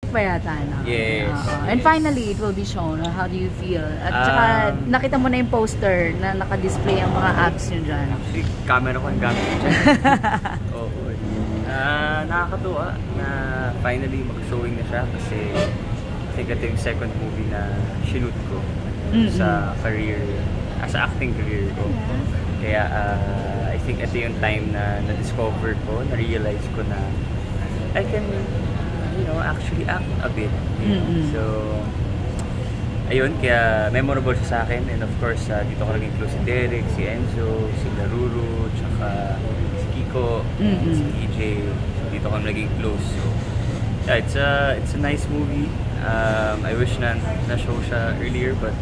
pa yata, no? Yes. And finally, it will be shown. How do you feel? At saka, nakita mo na yung poster na naka-display ang mga apps nyo dyan. Actually, camera ko ang gamit dyan. Oo. Nakakatuwa na finally mag-showing na siya kasi I think ito yung second movie na shoot ko sa career, as acting career ko. Kaya I think ito yung time na na-discover ko, na-realize ko na I can, actually act a bit. So, ayun, kaya memorable siya sa akin. And of course, dito ko naging close si Derek, si Enzo, si Laruru, tsaka si Kiko, si EJ. So, dito ko naging close. So, yeah, it's a nice movie. I wish na-show siya earlier, but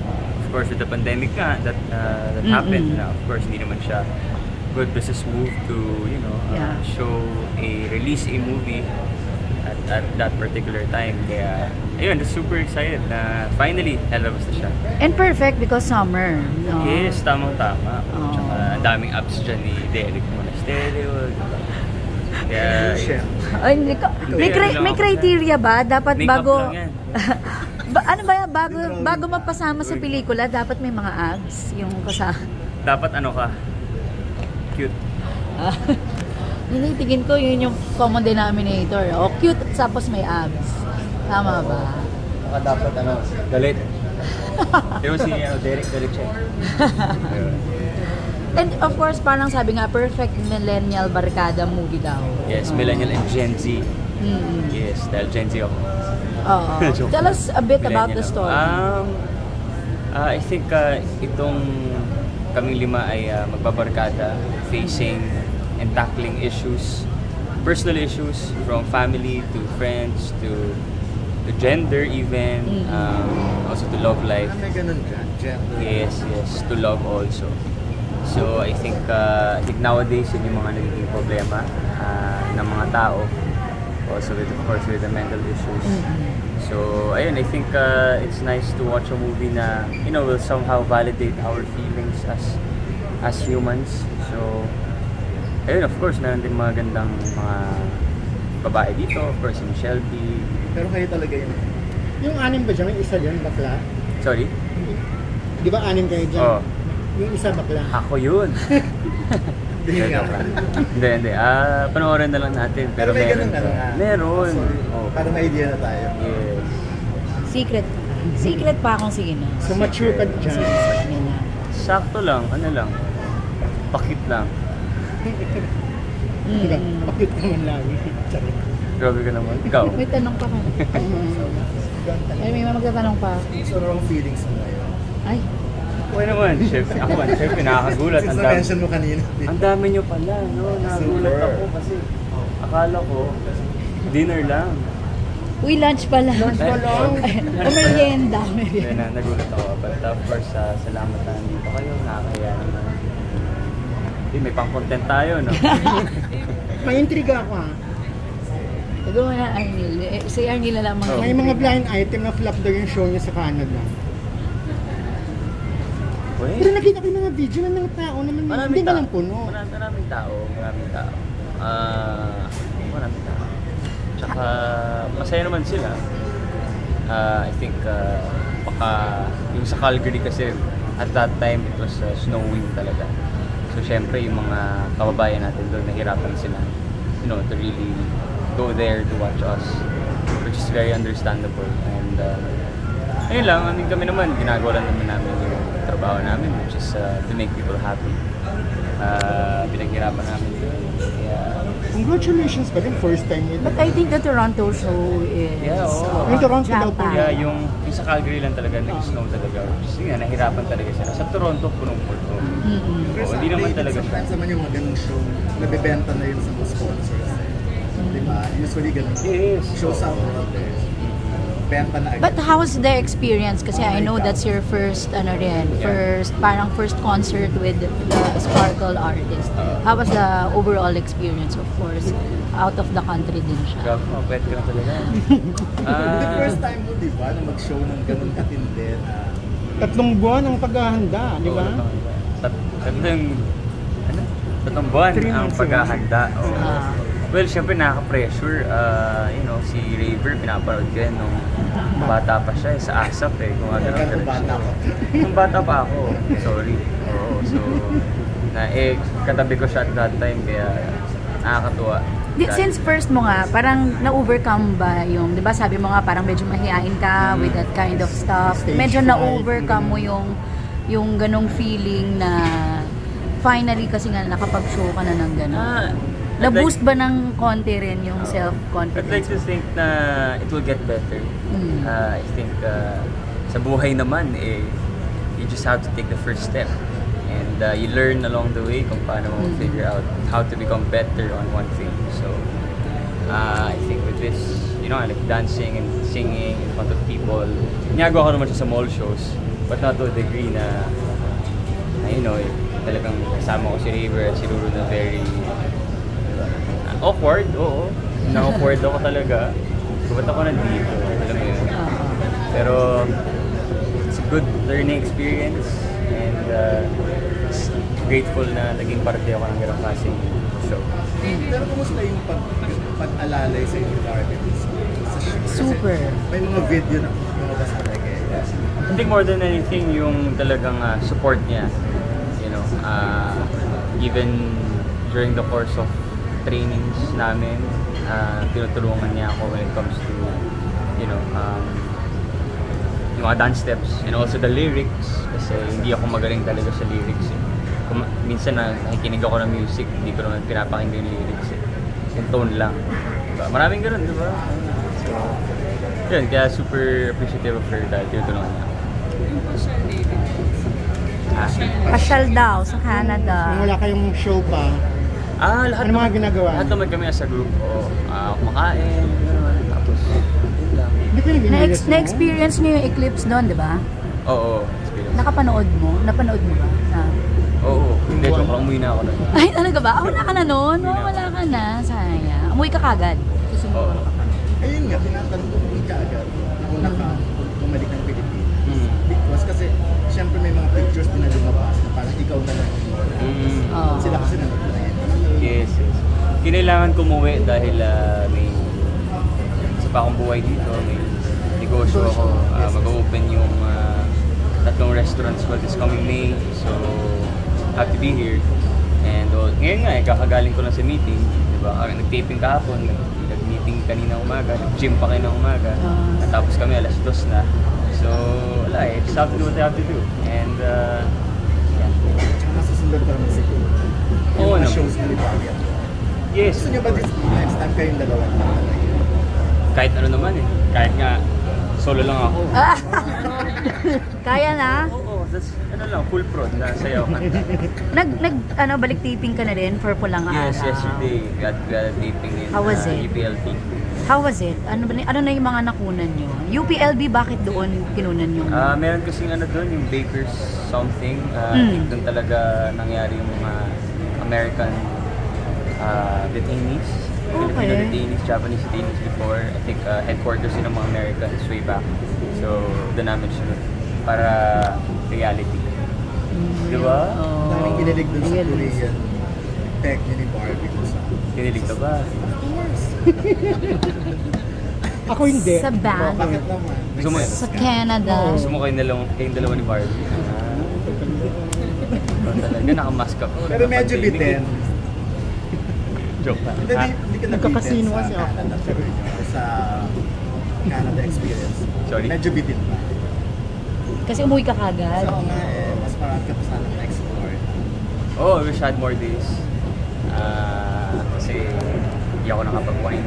of course, with the pandemic that happened, of course, hindi naman siya good business move to, release a movie at that particular time. Kaya, ayun, super excited na finally lalabas na siya. And perfect because summer, no? Yes, tamang-tama. Tsaka, ang daming apps dyan ni Derek Monasterio. Kaya, may criteria ba? Dapat bago... lang yan. Ano ba yan? Bago mapasama sa pelikula, dapat may mga abs yung kasama. Dapat ano ka? Cute. Tingin ko yun yung common denominator. O cute tapos may abs. Tama ba? Baka dapat galit. Pero si Derek siya. And of course, parang sabi nga, perfect millennial barkada movie daw. Yes, millennial and Gen Z. Yes, dahil Gen Z ako. Tell us a bit about the story. I think itong kaming lima ay magbabarkada, facing and tackling issues, personal issues, from family to friends to gender even, also to love life. May ganun ka? Gender? Yes, to love also. So I think nowadays yun yung mga nagiging problema ng mga tao. Also with the mental issues. So ayun, I think it's nice to watch a movie na will somehow validate our feelings as humans. So ayun, of course, meron din mga gandang mga babae dito. Of course, si Michelle B. Pero kayo talaga yun. Yung anim ba dyan? Yung isa dyan, bakla? Sorry? Di ba anim kayo dyan? Oo. Yung isa bakla? Ako yun. Hindi. Panoorin na lang natin. Pero may meron. ganun Meron. Para may idea na tayo. Yes. Secret pa akong sige na. So mature ka dyan. Sakto lang. Ano lang. Pakit lang. Pakit naman lagi. Grabe ka naman. Ikaw? May tanong pa ka. May magtatanong pa. So wrong feelings mo ngayon? Ay. Okay naman. Siyempre nakakagulat. Since na-mention mo kanina. Ang dami nyo pala, no? Nagulat ako kasi akala ko dinner lang. Uy, lunch pala. Lunch pa lang. O merienda. Nagulat ako. But of course, salamat na nandito kayo. Nakakaya naman. May pang-content tayo, no? May intriga ako ha. Ito mo na, Arnil. Si Arnil na lang mga... May mga blind item na flop daw yung show niya sa Canada. Pero nakita ko yung mga video ng mga tao naman. Hindi ba lang puno? Maraming tao. Maraming tao. Tsaka, masaya naman sila. I think, baka yung sa Calgary kasi, at that time, it was snowing talaga. So, syempre, yung mga kababayan natin doon, nahirapan sila, to really go there to watch us, which is very understandable. And, ayun lang, kami naman, ginagawa lang naman namin yung trabaho namin, which is to make people happy. Pinaghirapan namin yun. Congratulations pa din, first time yun. But I think the Toronto show is... Yung Toronto daw po. Yeah, yung sa Calgary lang talaga, nag-snow talaga. Kasi nga, nahirapan talaga sila. Sa Toronto, punong-puno. Hindi naman talaga siya. Sometimes naman yung mga ganung show, nabibenta na yun sa mga sponsors. Diba? Usually ganun. Yes. Shows out there. Benta na agad. But how's the experience? Kasi I know that's your first, first concert with the Sparkle artist. How was the overall experience? Of course, out of the country din siya. Grabe, mabait ka na talaga. The first time mo, di ba, na mag-show ng ganun katindi na 3 buwan ang paghahanda, di ba? Tatlong buwan ang paghahanda. Well, syempre nakaka-pressure. You know, si Raver, pinapanood ko yan nung bata pa siya, sa ASAP eh. Kung ano Kaya bata ko. Nung bata pa ako, sorry. Oo, so, katabi ko siya at that time, kaya nakakatuwa. Since first mo nga, parang na-overcome ba yung, di ba sabi mo nga parang medyo mahihain ka with that kind of stuff. Stage Medyo fright, na-overcome mo yung ganong feeling na finally kasi nga nakapag-show ka na ng gano'n. Na-boost ba ng konti rin yung self-confidence? I'd like to think na it will get better. I think sa buhay naman, you just have to take the first step. And you learn along the way kung paano mo figure out how to become better on one thing. So, I think with this, you know, I like dancing and singing in front of people. Ginagawa ko naman siya sa mall shows, but not to a degree na you know, talagang kasama ko si Raver at si Ruru na very awkward, oo. Na-awkward ako talaga. Ba't ako nandito? Alam mo yun. Pero, it's a good learning experience and grateful na naging parte ako ng ganang klaseng show. Pero kumusta yung pag-alalay sa inyong artist? Super. May mga video na lumabas talaga eh. I think more than anything, yung talagang support niya. You know, even during the course of trainings namin, tinutulungan niya ako when it comes to, you know, yung mga dance steps and also the lyrics kasi hindi ako magaling talaga sa lyrics eh. Minsan nakikinig ako ng music, hindi ko naman pinapakinggan yung lyrics eh. Yung tone lang. Diba? Maraming ganun, diba? So, yun, kaya super appreciative of her dahil tinutulungan niya ako. Pasyal daw sa Canada. Kung wala kayong show pa, Lahat ano mga ginagawa? Lahat naman kami as a group. Kumakain, gano'n. Tapos, yun lang. Hindi ko nag-experience mo? Na-experience niyo yung eclipse doon, di ba? Oo, experience. Nakapanood mo? Napanood mo ba? Oo, hindi. Joke lang, umuwi na ako na. Ay, talaga ba? Wala ka na noon? Wala ka na. Sayang. Umuwi ka kagad. Oo. Ayun nga, tinatanong ko kung agad kung bumalik ng Pilipinas. Because kasi, syempre may mga pictures din na lumabas na parang ikaw na lang. Sila kasi nanonood na yan. Yes. Kinailangan ko umuwi dahil may isa pa akong buhay dito. May negosyo ako. Mag-open yung 3 restaurants for this coming May. So, have to be here. And ngayon nga, kakagaling ko lang sa meeting. Diba? Nag-taping kahapon, nag-meeting kanina umaga, nag-gym pa kanina umaga. Natapos kami, 2:00 na. So, wala eh. Just have to do what I have to do. And, yeah. Tsaka masusunod pa naman siguro. Oo Yung mga naman. shows na liba. Yes. Gusto nyo ba this next time kayong dalawa na? Kahit ano naman eh. Kahit nga, solo lang ako. Kaya na? Oo, that's, lang, full prod na sayaw kanta. Balik taping ka na rin for Pulang Araw? Yes, yesterday. We had a taping in How was it? UPLB. How was it? Ano na yung mga nakunan nyo? UPLB, bakit doon kinunan nyo? Meron kasing doon, yung Baker's something. I think doon talaga nangyari yung mga American detainees. Filipino detainees, Japanese detainees before. I think headquarters yun ng mga Americans way back. So, doon namin siya para reality. Diba? Daming kinilig dun sa Korean tech ni Barbie ko sa... Kinilig ka ba? Ako hindi. Sa band? Bakit naman? Gusto mo, Sa Canada? gusto mo kayong dalawa ni Barbie? Talaga, nakamask up. Pero medyo bitin. Joke lang. Hindi ka Nagkakasino sa kasi ako. Canada pero sa Canada experience. Sorry? Medyo bitin pa. Kasi umuwi ka kagad? So nga mas marami ka pa sana na-explore. Oh, I wish I had more days. Kasi hindi ako nakapag-wine.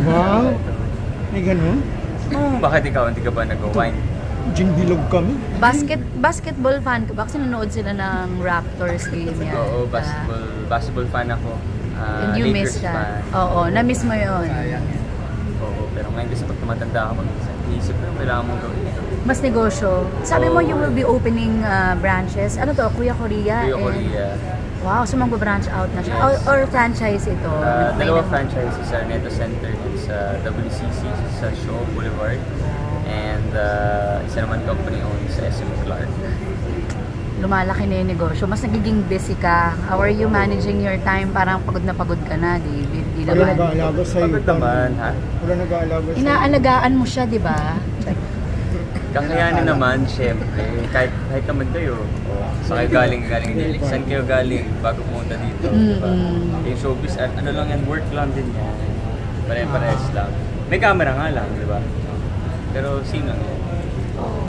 Wow! May ganun? Bakit ikaw, hindi ka ba nag-wine? Gin bilog kami. Basketball fan ka ba? Kasi nanonood sila ng Raptors game yan. Oo, basketball fan ako. And you miss Lakers that? fan. Oo, na-miss mo yun. Sayang yan. Oo, pero ngayon kasi pag tumatanda ka mag-isip mo, kailangan mong gawin. Mas negosyo. Sabi mo you will be opening branches. Ano to? Kuya Korea? Kuya and- Korea. Wow, so magpa-branch out na siya. Or franchise ito? May Dalawa naman. franchise, sa Neto Center and sa WCC, sa Shaw Boulevard. And isa naman company owned sa SM Clark. Lumalaki na yung negosyo. Mas nagiging busy ka. How are you managing your time? Parang pagod ka na, David. di Wala ba? nag-aalaga sa'yo. Pagod naman, ha? Wala nag-aalaga sa'yo. Inaalagaan mo siya, di ba? Kakayanin naman, syempre. Kahit naman kayo. Sa kayo galing dito. Saan kayo galing bago pumunta dito? Diba? Yung showbiz, ano lang yan, work lang din yan. Pare-pares lang. May camera nga lang, di ba? Pero sino lang yan.